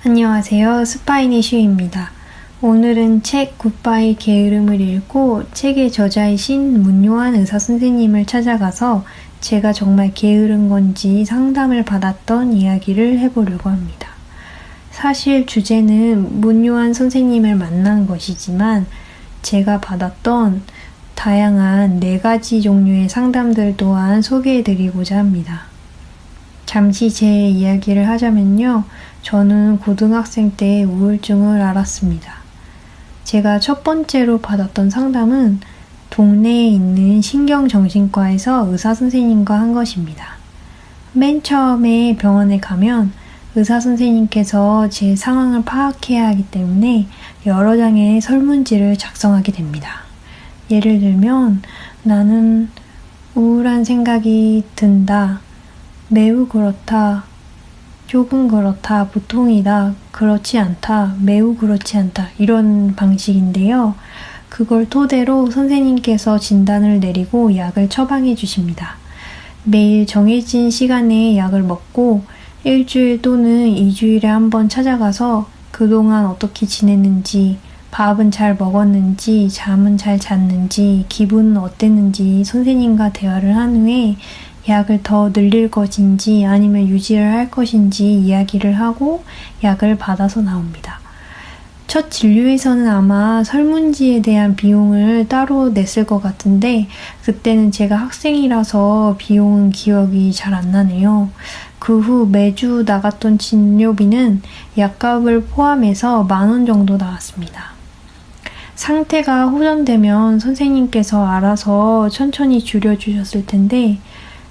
안녕하세요. 스파인의 슈입니다. 오늘은 책 굿바이 게으름을 읽고 책의 저자이신 문요한 의사선생님을 찾아가서 제가 정말 게으른 건지 상담을 받았던 이야기를 해보려고 합니다. 사실 주제는 문요한 선생님을 만난 것이지만 제가 받았던 다양한 4가지 종류의 상담들 또한 소개해드리고자 합니다. 잠시 제 이야기를 하자면요. 저는 고등학생 때 우울증을 앓았습니다. 제가 첫 번째로 받았던 상담은 동네에 있는 신경정신과에서 의사선생님과 한 것입니다. 맨 처음에 병원에 가면 의사선생님께서 제 상황을 파악해야 하기 때문에 여러 장의 설문지를 작성하게 됩니다. 예를 들면 나는 우울한 생각이 든다, 매우 그렇다, 조금 그렇다, 보통이다, 그렇지 않다, 매우 그렇지 않다 이런 방식인데요. 그걸 토대로 선생님께서 진단을 내리고 약을 처방해 주십니다. 매일 정해진 시간에 약을 먹고 일주일 또는 2주일에 한 번 찾아가서 그동안 어떻게 지냈는지, 밥은 잘 먹었는지, 잠은 잘 잤는지, 기분은 어땠는지 선생님과 대화를 한 후에 약을 더 늘릴 것인지 아니면 유지를 할 것인지 이야기를 하고 약을 받아서 나옵니다. 첫 진료에서는 아마 설문지에 대한 비용을 따로 냈을 것 같은데 그때는 제가 학생이라서 비용은 기억이 잘 안 나네요. 그 후 매주 나갔던 진료비는 약값을 포함해서 10,000원 정도 나왔습니다. 상태가 호전되면 선생님께서 알아서 천천히 줄여주셨을 텐데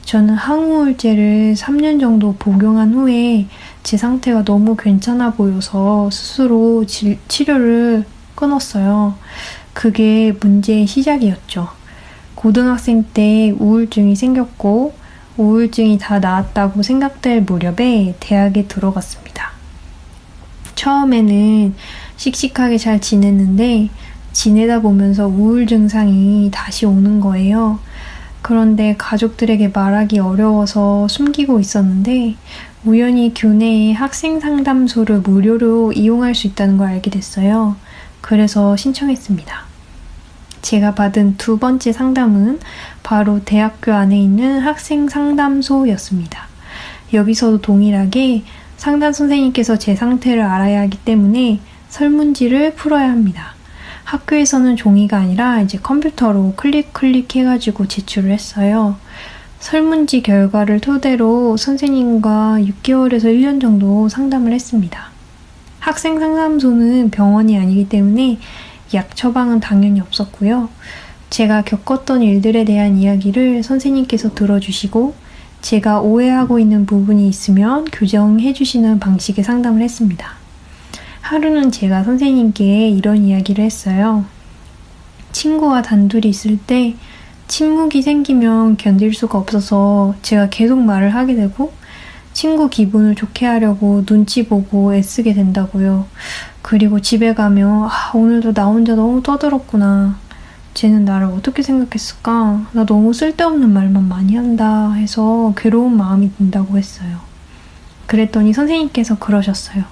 저는 항우울제를 3년 정도 복용한 후에 제 상태가 너무 괜찮아 보여서 스스로 치료를 끊었어요. 그게 문제의 시작이었죠. 고등학생 때 우울증이 생겼고 우울증이 다 나았다고 생각될 무렵에 대학에 들어갔습니다. 처음에는 씩씩하게 잘 지냈는데 지내다 보면서 우울 증상이 다시 오는 거예요. 그런데 가족들에게 말하기 어려워서 숨기고 있었는데 우연히 교내에 학생 상담소를 무료로 이용할 수 있다는 걸 알게 됐어요. 그래서 신청했습니다. 제가 받은 2번째 상담은 바로 대학교 안에 있는 학생 상담소였습니다. 여기서도 동일하게 상담 선생님께서 제 상태를 알아야 하기 때문에 설문지를 풀어야 합니다. 학교에서는 종이가 아니라 이제 컴퓨터로 클릭 해가지고 제출을 했어요. 설문지 결과를 토대로 선생님과 6개월에서 1년 정도 상담을 했습니다. 학생 상담소는 병원이 아니기 때문에 약 처방은 당연히 없었고요. 제가 겪었던 일들에 대한 이야기를 선생님께서 들어주시고 제가 오해하고 있는 부분이 있으면 교정해 주시는 방식의 상담을 했습니다. 하루는 제가 선생님께 이런 이야기를 했어요. 친구와 단둘이 있을 때 침묵이 생기면 견딜 수가 없어서 제가 계속 말을 하게 되고 친구 기분을 좋게 하려고 눈치 보고 애쓰게 된다고요. 그리고 집에 가면 오늘도 나 혼자 너무 떠들었구나. 쟤는 나를 어떻게 생각했을까? 나 너무 쓸데없는 말만 많이 한다 해서 괴로운 마음이 든다고 했어요. 그랬더니 선생님께서 그러셨어요.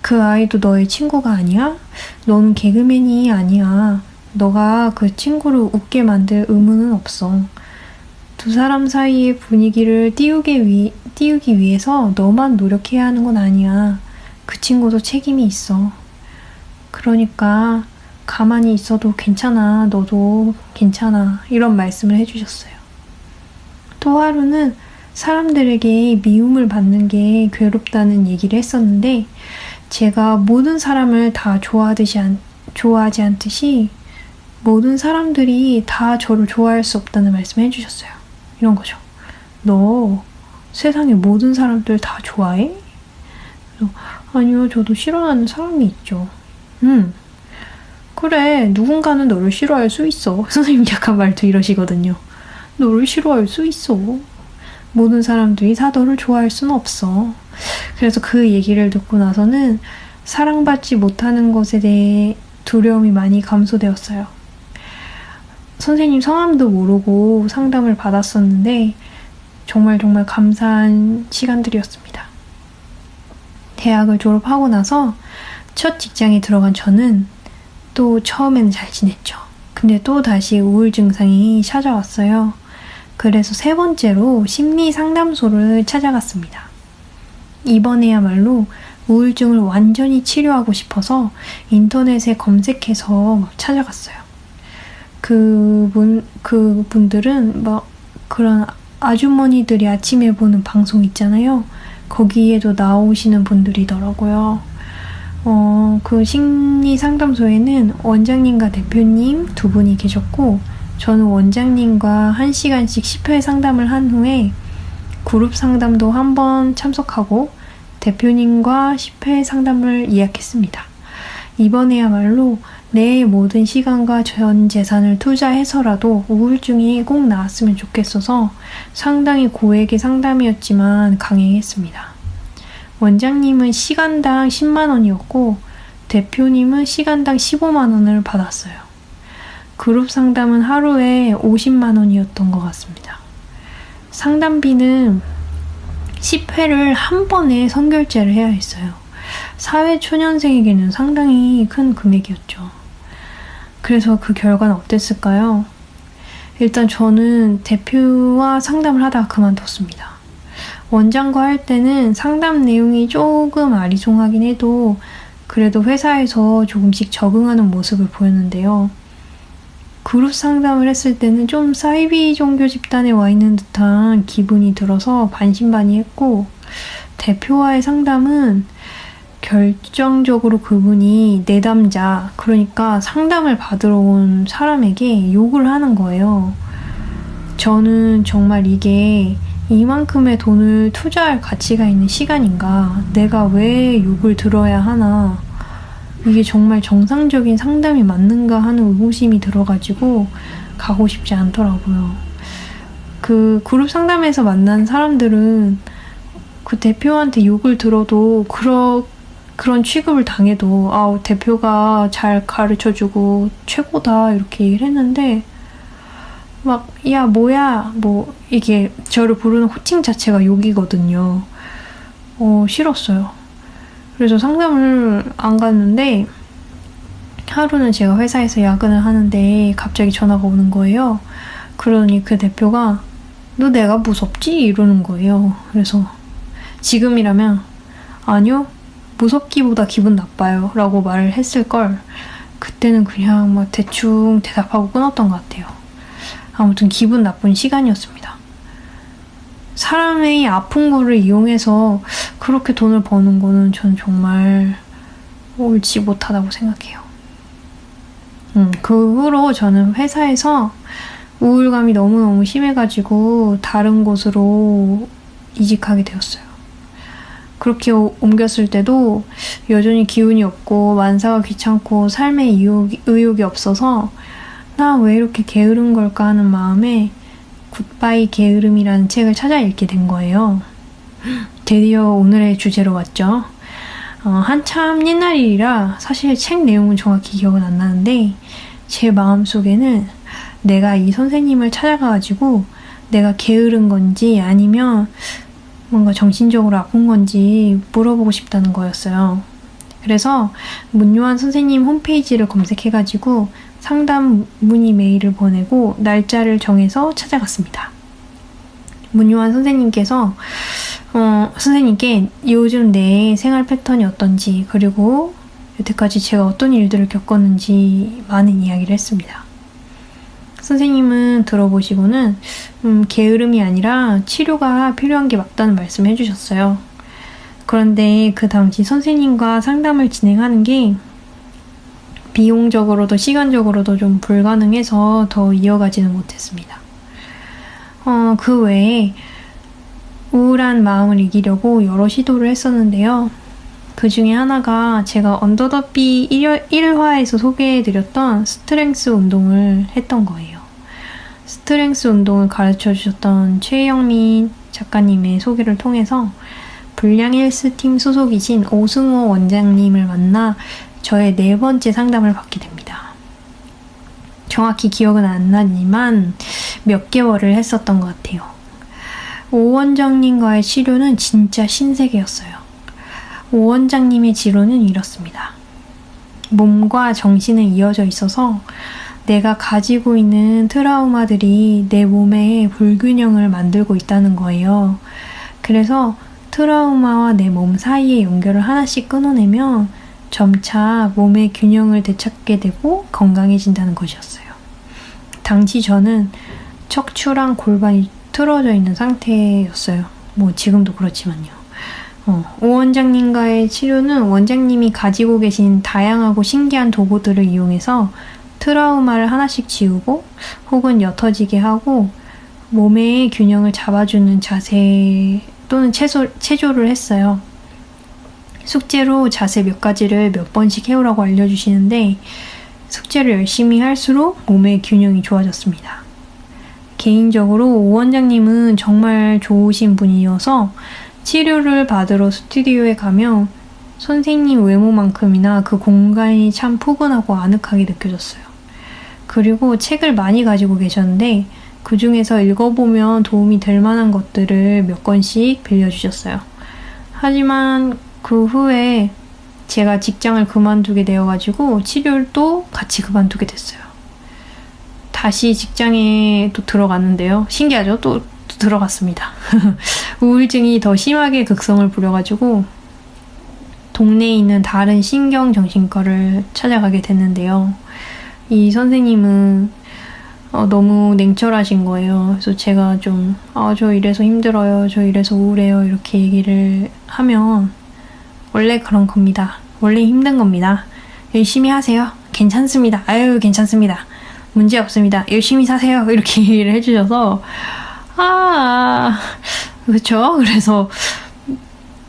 그 아이도 너의 친구가 아니야? 너는 개그맨이 아니야. 너가 그 친구를 웃게 만들 의무는 없어. 두 사람 사이의 분위기를 띄우기 위해서 너만 노력해야 하는 건 아니야. 그 친구도 책임이 있어. 그러니까 가만히 있어도 괜찮아. 너도 괜찮아. 이런 말씀을 해주셨어요. 또 하루는 사람들에게 미움을 받는 게 괴롭다는 얘기를 했었는데 제가 모든 사람을 다 좋아하지 않듯이 모든 사람들이 다 저를 좋아할 수 없다는 말씀을 해주셨어요. 이런 거죠. 너 세상의 모든 사람들 다 좋아해? 그래서, 아니요, 저도 싫어하는 사람이 있죠. 그래, 누군가는 너를 싫어할 수 있어. 선생님 약간 말투 이러시거든요. 너를 싫어할 수 있어. 모든 사람들이 다 너를 좋아할 수는 없어. 그래서 그 얘기를 듣고 나서는 사랑받지 못하는 것에 대해 두려움이 많이 감소되었어요. 선생님 성함도 모르고 상담을 받았었는데 정말 감사한 시간들이었습니다. 대학을 졸업하고 나서 첫 직장에 들어간 저는 또 처음에는 잘 지냈죠. 근데 또 다시 우울 증상이 찾아왔어요. 그래서 세 번째로 심리 상담소를 찾아갔습니다. 이번에야말로 우울증을 완전히 치료하고 싶어서 인터넷에 검색해서 막 찾아갔어요. 그분들은 막 그런 아주머니들이 아침에 보는 방송 있잖아요. 거기에도 나오시는 분들이더라고요. 그 심리 상담소에는 원장님과 대표님 두 분이 계셨고, 저는 원장님과 1시간씩 10회 상담을 한 후에 그룹 상담도 한 번 참석하고 대표님과 10회 상담을 예약했습니다. 이번에야말로 내 모든 시간과 전 재산을 투자해서라도 우울증이 꼭 나았으면 좋겠어서 상당히 고액의 상담이었지만 강행했습니다. 원장님은 시간당 10만 원이었고 대표님은 시간당 15만 원을 받았어요. 그룹 상담은 하루에 50만 원이었던 것 같습니다. 상담비는 10회를 한 번에 선결제를 해야 했어요. 사회초년생에게는 상당히 큰 금액이었죠. 그래서 그 결과는 어땠을까요? 일단 저는 대표와 상담을 하다가 그만뒀습니다. 원장과 할 때는 상담 내용이 조금 아리송하긴 해도 그래도 회사에서 조금씩 적응하는 모습을 보였는데요. 그룹 상담을 했을 때는 좀 사이비 종교 집단에 와 있는 듯한 기분이 들어서 반신반의했고, 대표와의 상담은 결정적으로 그분이 내담자, 그러니까 상담을 받으러 온 사람에게 욕을 하는 거예요. 저는 정말 이게 이만큼의 돈을 투자할 가치가 있는 시간인가? 내가 왜 욕을 들어야 하나? 이게 정말 정상적인 상담이 맞는가 하는 의구심이 들어가지고 가고 싶지 않더라고요. 그 그룹 상담에서 만난 사람들은 그 대표한테 욕을 들어도 그런 취급을 당해도 대표가 잘 가르쳐주고 최고다 이렇게 얘기를 했는데 막 야 뭐야 뭐 이게 저를 부르는 호칭 자체가 욕이거든요. 싫었어요. 그래서 상담을 안 갔는데 하루는 제가 회사에서 야근을 하는데 갑자기 전화가 오는 거예요. 그러니 그 대표가 너 내가 무섭지? 이러는 거예요. 그래서 지금이라면 아니요. 무섭기보다 기분 나빠요. 라고 말을 했을 걸 그때는 그냥 막 대충 대답하고 끊었던 것 같아요. 아무튼 기분 나쁜 시간이었습니다. 사람의 아픈 거를 이용해서 그렇게 돈을 버는 거는 전 정말 옳지 못하다고 생각해요. 그 후로 저는 회사에서 우울감이 너무너무 심해가지고 다른 곳으로 이직하게 되었어요. 그렇게 옮겼을 때도 여전히 기운이 없고 만사가 귀찮고 삶에 의욕이 없어서 나 왜 이렇게 게으른 걸까 하는 마음에 굿바이 게으름이라는 책을 찾아 읽게 된 거예요. 드디어 오늘의 주제로 왔죠. 한참 옛날 일이라 사실 책 내용은 정확히 기억은 안 나는데 제 마음속에는 내가 이 선생님을 찾아가가지고 내가 게으른 건지 아니면 뭔가 정신적으로 아픈 건지 물어보고 싶다는 거였어요. 그래서 문요한 선생님 홈페이지를 검색해가지고 상담 문의 메일을 보내고 날짜를 정해서 찾아갔습니다. 문요한 선생님께서 선생님께 요즘 내 생활 패턴이 어떤지 그리고 여태까지 제가 어떤 일들을 겪었는지 많은 이야기를 했습니다. 선생님은 들어보시고는 게으름이 아니라 치료가 필요한 게 맞다는 말씀을 해주셨어요. 그런데 그 당시 선생님과 상담을 진행하는 게 비용적으로도 시간적으로도 좀 불가능해서 더 이어가지는 못했습니다. 그 외에 우울한 마음을 이기려고 여러 시도를 했었는데요. 그 중에 하나가 제가 언더더비 1화에서 소개해드렸던 스트렝스 운동을 했던 거예요. 스트렝스 운동을 가르쳐주셨던 최영민 작가님의 소개를 통해서 불량 헬스팀 소속이신 오승호 원장님을 만나 저의 4번째 상담을 받게 됩니다. 정확히 기억은 안 나지만 몇 개월을 했었던 것 같아요. 오 원장님과의 치료는 진짜 신세계였어요. 오 원장님의 지론은 이렇습니다. 몸과 정신은 이어져 있어서 내가 가지고 있는 트라우마들이 내 몸에 불균형을 만들고 있다는 거예요. 그래서 트라우마와 내 몸 사이의 연결을 하나씩 끊어내면 점차 몸의 균형을 되찾게 되고 건강해진다는 것이었어요. 당시 저는 척추랑 골반이 틀어져 있는 상태였어요. 뭐 지금도 그렇지만요. 오 원장님과의 치료는 원장님이 가지고 계신 다양하고 신기한 도구들을 이용해서 트라우마를 하나씩 지우고 혹은 옅어지게 하고 몸의 균형을 잡아주는 자세 또는 체조를 했어요. 숙제로 자세 몇 가지를 몇 번씩 해오라고 알려주시는데 숙제를 열심히 할수록 몸의 균형이 좋아졌습니다. 개인적으로 오 원장님은 정말 좋으신 분이어서 치료를 받으러 스튜디오에 가면 선생님 외모만큼이나 그 공간이 참 포근하고 아늑하게 느껴졌어요. 그리고 책을 많이 가지고 계셨는데 그 중에서 읽어보면 도움이 될 만한 것들을 몇 권씩 빌려주셨어요. 하지만 그 후에 제가 직장을 그만두게 되어가지고 치료를 또 같이 그만두게 됐어요. 다시 직장에 또 들어갔는데요. 신기하죠? 또 들어갔습니다. 우울증이 더 심하게 극성을 부려가지고 동네에 있는 다른 신경정신과를 찾아가게 됐는데요. 이 선생님은 너무 냉철하신 거예요. 그래서 제가 좀 저 이래서 힘들어요. 저 이래서 우울해요. 이렇게 얘기를 하면 원래 그런 겁니다. 원래 힘든 겁니다. 열심히 하세요. 괜찮습니다. 아유 괜찮습니다. 문제 없습니다. 열심히 사세요. 이렇게 얘기를 해주셔서 그렇죠. 그래서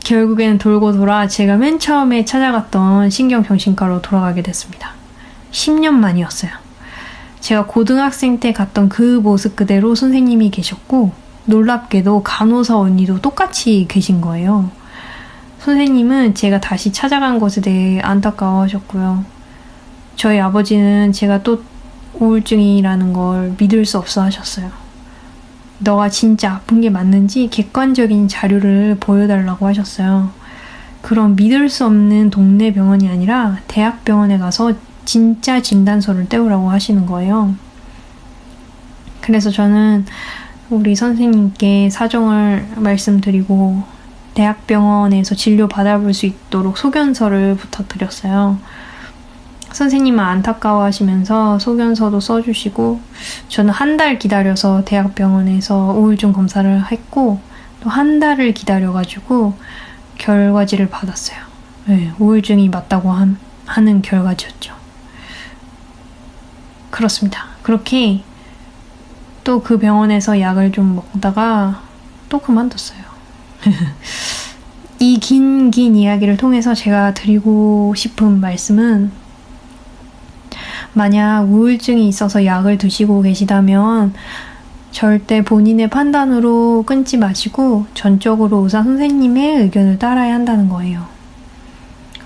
결국에는 돌고 돌아 제가 맨 처음에 찾아갔던 신경정신과로 돌아가게 됐습니다. 10년 만이었어요. 제가 고등학생 때 갔던 그 모습 그대로 선생님이 계셨고 놀랍게도 간호사 언니도 똑같이 계신 거예요. 선생님은 제가 다시 찾아간 것에 대해 안타까워하셨고요. 저희 아버지는 제가 또 우울증이라는 걸 믿을 수 없어 하셨어요. 너가 진짜 아픈 게 맞는지 객관적인 자료를 보여달라고 하셨어요. 그럼 믿을 수 없는 동네 병원이 아니라 대학병원에 가서 진짜 진단서를 떼우라고 하시는 거예요. 그래서 저는 우리 선생님께 사정을 말씀드리고 대학병원에서 진료 받아볼 수 있도록 소견서를 부탁드렸어요. 선생님은 안타까워하시면서 소견서도 써주시고 저는 한 달 기다려서 대학병원에서 우울증 검사를 했고 또 한 달을 기다려가지고 결과지를 받았어요. 네, 우울증이 맞다고 하는 결과지였죠. 그렇습니다. 그렇게 또 그 병원에서 약을 좀 먹다가 또 그만뒀어요. 이 긴 이야기를 통해서 제가 드리고 싶은 말씀은 만약 우울증이 있어서 약을 드시고 계시다면 절대 본인의 판단으로 끊지 마시고 전적으로 의사 선생님의 의견을 따라야 한다는 거예요.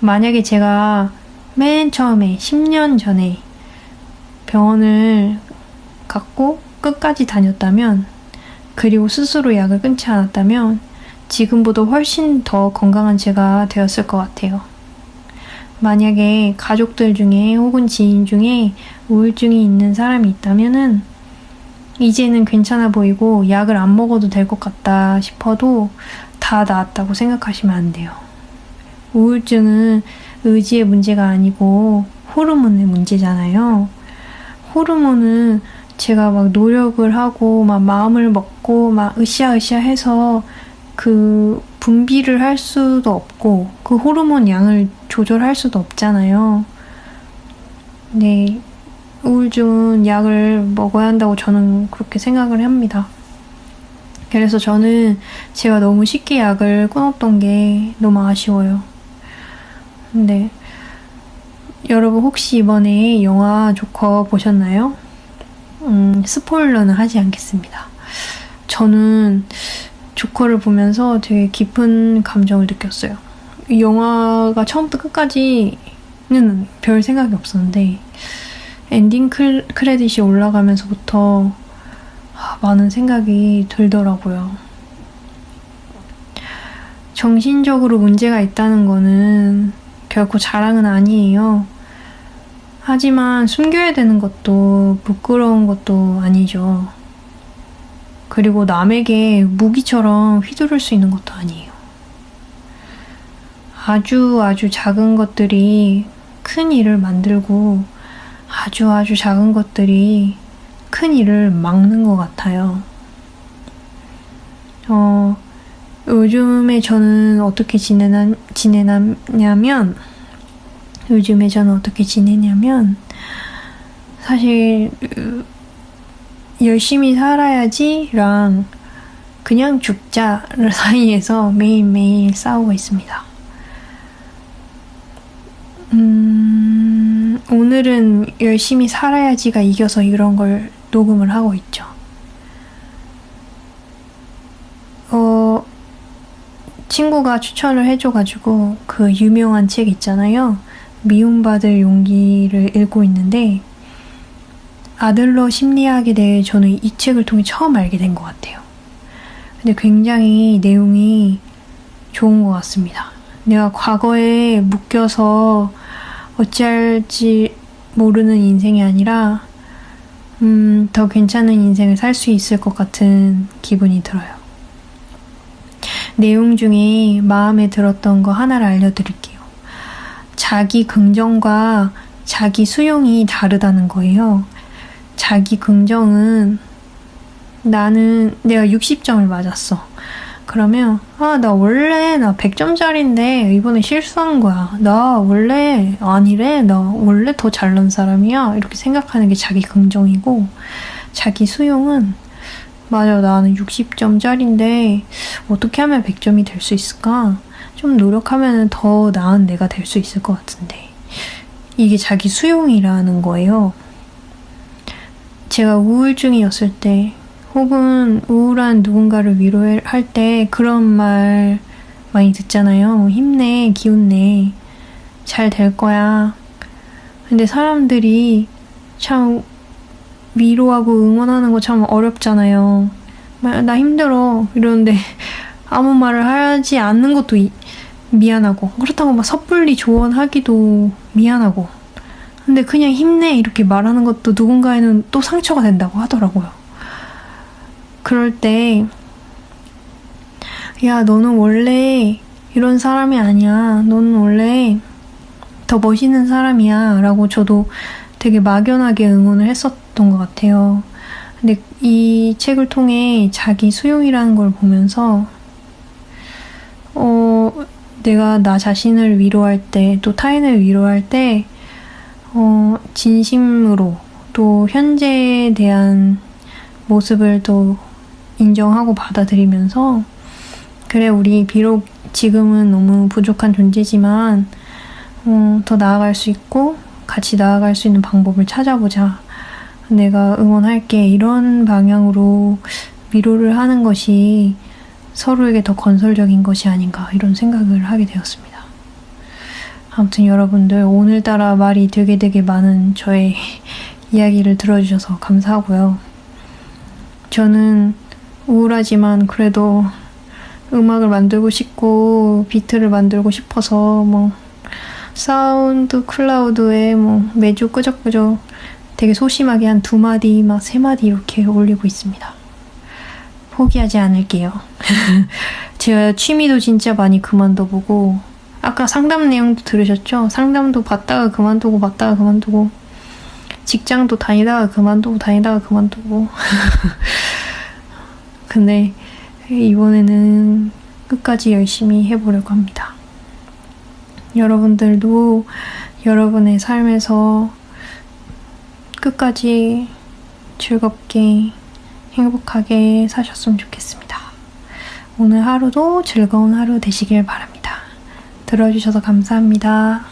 만약에 제가 맨 처음에 10년 전에 병원을 갔고 끝까지 다녔다면 그리고 스스로 약을 끊지 않았다면 지금보다 훨씬 더 건강한 제가 되었을 것 같아요. 만약에 가족들 중에 혹은 지인 중에 우울증이 있는 사람이 있다면은 이제는 괜찮아 보이고 약을 안 먹어도 될 것 같다 싶어도 다 나았다고 생각하시면 안 돼요. 우울증은 의지의 문제가 아니고 호르몬의 문제잖아요. 호르몬은 제가 막 노력을 하고 막 마음을 먹고 막 으쌰으쌰 해서 그 분비를 할 수도 없고 그 호르몬 양을 조절할 수도 없잖아요. 네, 우울증은 약을 먹어야 한다고 저는 그렇게 생각을 합니다. 그래서 저는 제가 너무 쉽게 약을 끊었던 게 너무 아쉬워요. 근데 여러분 혹시 이번에 영화 조커 보셨나요? 스포일러는 하지 않겠습니다. 저는 조커를 보면서 되게 깊은 감정을 느꼈어요. 이 영화가 처음부터 끝까지는 별 생각이 없었는데 엔딩 크레딧이 올라가면서부터 많은 생각이 들더라고요. 정신적으로 문제가 있다는 거는 결코 자랑은 아니에요. 하지만 숨겨야 되는 것도 부끄러운 것도 아니죠. 그리고 남에게 무기처럼 휘두를 수 있는 것도 아니에요. 아주 작은 것들이 큰 일을 만들고 아주 작은 것들이 큰 일을 막는 것 같아요. 요즘에 저는 어떻게 지내냐면 사실 열심히 살아야지랑 그냥 죽자 사이에서 매일매일 싸우고 있습니다. 오늘은 열심히 살아야지가 이겨서 이런 걸 녹음을 하고 있죠. 친구가 추천을 해줘가지고 그 유명한 책 있잖아요. 미움받을 용기를 읽고 있는데 아들러 심리학에 대해 저는 이 책을 통해 처음 알게 된 것 같아요. 근데 굉장히 내용이 좋은 것 같습니다. 내가 과거에 묶여서 어찌할지 모르는 인생이 아니라 더 괜찮은 인생을 살 수 있을 것 같은 기분이 들어요. 내용 중에 마음에 들었던 거 하나를 알려드릴게요. 자기 긍정과 자기 수용이 다르다는 거예요. 자기 긍정은 내가 60점을 맞았어. 그러면 나 원래 100점짜리인데 이번에 실수한 거야. 나 원래 더 잘난 사람이야. 이렇게 생각하는 게 자기 긍정이고, 자기 수용은 맞아, 나는 60점짜리인데 어떻게 하면 100점이 될 수 있을까? 좀 노력하면 더 나은 내가 될 수 있을 것 같은데. 이게 자기 수용이라는 거예요. 제가 우울증이었을 때 혹은 우울한 누군가를 위로할 때 그런 말 많이 듣잖아요. 힘내, 기운내, 잘 될 거야. 근데 사람들이 참 위로하고 응원하는 거 참 어렵잖아요. 나 힘들어 이러는데 아무 말을 하지 않는 것도 미안하고, 그렇다고 막 섣불리 조언하기도 미안하고, 근데 그냥 힘내 이렇게 말하는 것도 누군가에는 또 상처가 된다고 하더라고요. 그럴 때 야, 너는 원래 이런 사람이 아니야. 너는 원래 더 멋있는 사람이야 라고 저도 되게 막연하게 응원을 했었던 것 같아요. 근데 이 책을 통해 자기 수용이라는 걸 보면서 내가 나 자신을 위로할 때, 또 타인을 위로할 때 진심으로 또 현재에 대한 모습을 또 인정하고 받아들이면서, 그래, 우리 비록 지금은 너무 부족한 존재지만 더 나아갈 수 있고 같이 나아갈 수 있는 방법을 찾아보자. 내가 응원할게. 이런 방향으로 위로를 하는 것이 서로에게 더 건설적인 것이 아닌가, 이런 생각을 하게 되었습니다. 아무튼 여러분들, 오늘따라 말이 되게 많은 저의 이야기를 들어주셔서 감사하고요. 저는 우울하지만 그래도 음악을 만들고 싶고 비트를 만들고 싶어서 사운드 클라우드에 매주 끄적끄적 되게 소심하게 한 2마디, 3마디 이렇게 올리고 있습니다. 포기하지 않을게요. 제가 취미도 진짜 많이 그만둬보고, 아까 상담 내용도 들으셨죠? 상담도 받다가 그만두고 받다가 그만두고, 직장도 다니다가 그만두고 근데 이번에는 끝까지 열심히 해보려고 합니다. 여러분들도 여러분의 삶에서 끝까지 즐겁게 행복하게 사셨으면 좋겠습니다. 오늘 하루도 즐거운 하루 되시길 바랍니다. 들어주셔서 감사합니다.